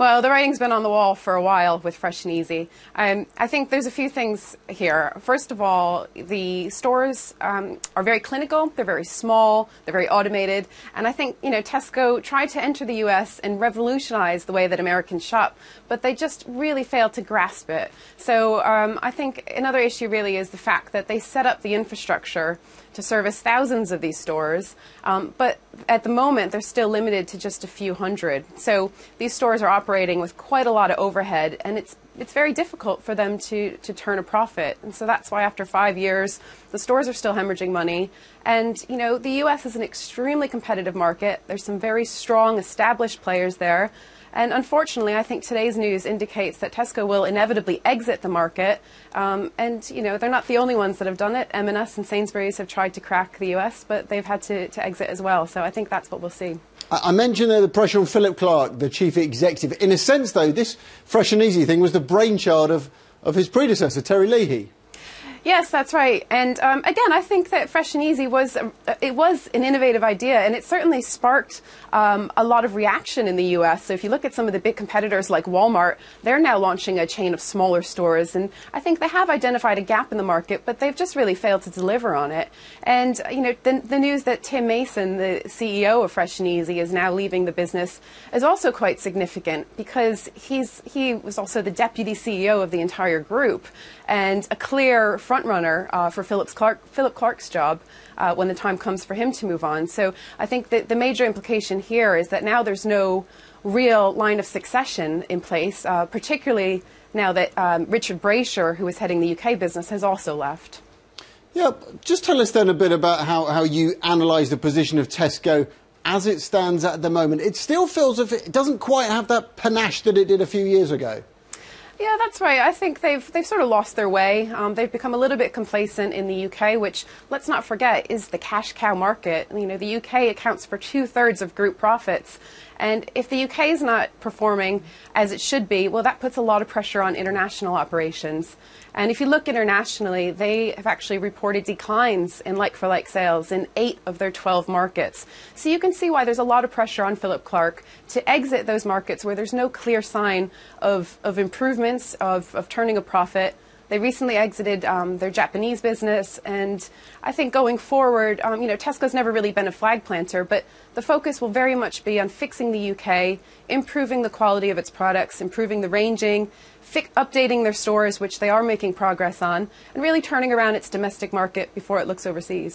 Well, the writing's been on the wall for a while with Fresh and Easy. I think there's a few things here. First of all, the stores are very clinical, they're very small, they're very automated, and I think, Tesco tried to enter the US and revolutionize the way that Americans shop, but they just really failed to grasp it. So I think another issue really is the fact that they set up the infrastructure to service thousands of these stores, but at the moment they're still limited to just a few hundred. So these stores are operating with quite a lot of overhead, and it's very difficult for them to turn a profit. And so that's why after 5 years, the stores are still hemorrhaging money. And, the US is an extremely competitive market. There's some very strong established players there. And unfortunately, I think today's news indicates that Tesco will inevitably exit the market. They're not the only ones that have done it. M&S and Sainsbury's have tried to crack the US, but they've had to exit as well. So I think that's what we'll see. I mentioned the pressure on Philip Clark, the chief executive. In a sense, though, this Fresh and Easy thing was the brainchild of his predecessor, Terry Leahy. Yes, that's right. And again, I think that Fresh and Easy was an innovative idea, and it certainly sparked a lot of reaction in the US. So if you look at some of the big competitors like Walmart, they're now launching a chain of smaller stores, and I think they have identified a gap in the market, but they've just really failed to deliver on it. And the news that Tim Mason, the CEO of Fresh and Easy, is now leaving the business is also quite significant, because he was also the deputy CEO of the entire group and a clear frontrunner for Philip Clark's job when the time comes for him to move on. So I think that the major implication here is that now there's no real line of succession in place, particularly now that Richard Brasher, who is heading the UK business, has also left. Yeah, just tell us then a bit about how you analyse the position of Tesco as it stands at the moment. It still feels as if it doesn't quite have that panache that it did a few years ago. Yeah, that's right. I think they've sort of lost their way. They've become a little bit complacent in the UK, which, let's not forget, is the cash cow market. The UK accounts for 2/3 of group profits. And if the UK is not performing as it should be, well, that puts a lot of pressure on international operations. And if you look internationally, they have actually reported declines in like-for-like sales in 8 of their 12 markets. So you can see why there's a lot of pressure on Philip Clark to exit those markets where there's no clear sign of improvements, of turning a profit. They recently exited their Japanese business, and I think going forward, Tesco's never really been a flag planter, but the focus will very much be on fixing the UK, improving the quality of its products, improving the ranging, updating their stores, which they are making progress on, and really turning around its domestic market before it looks overseas.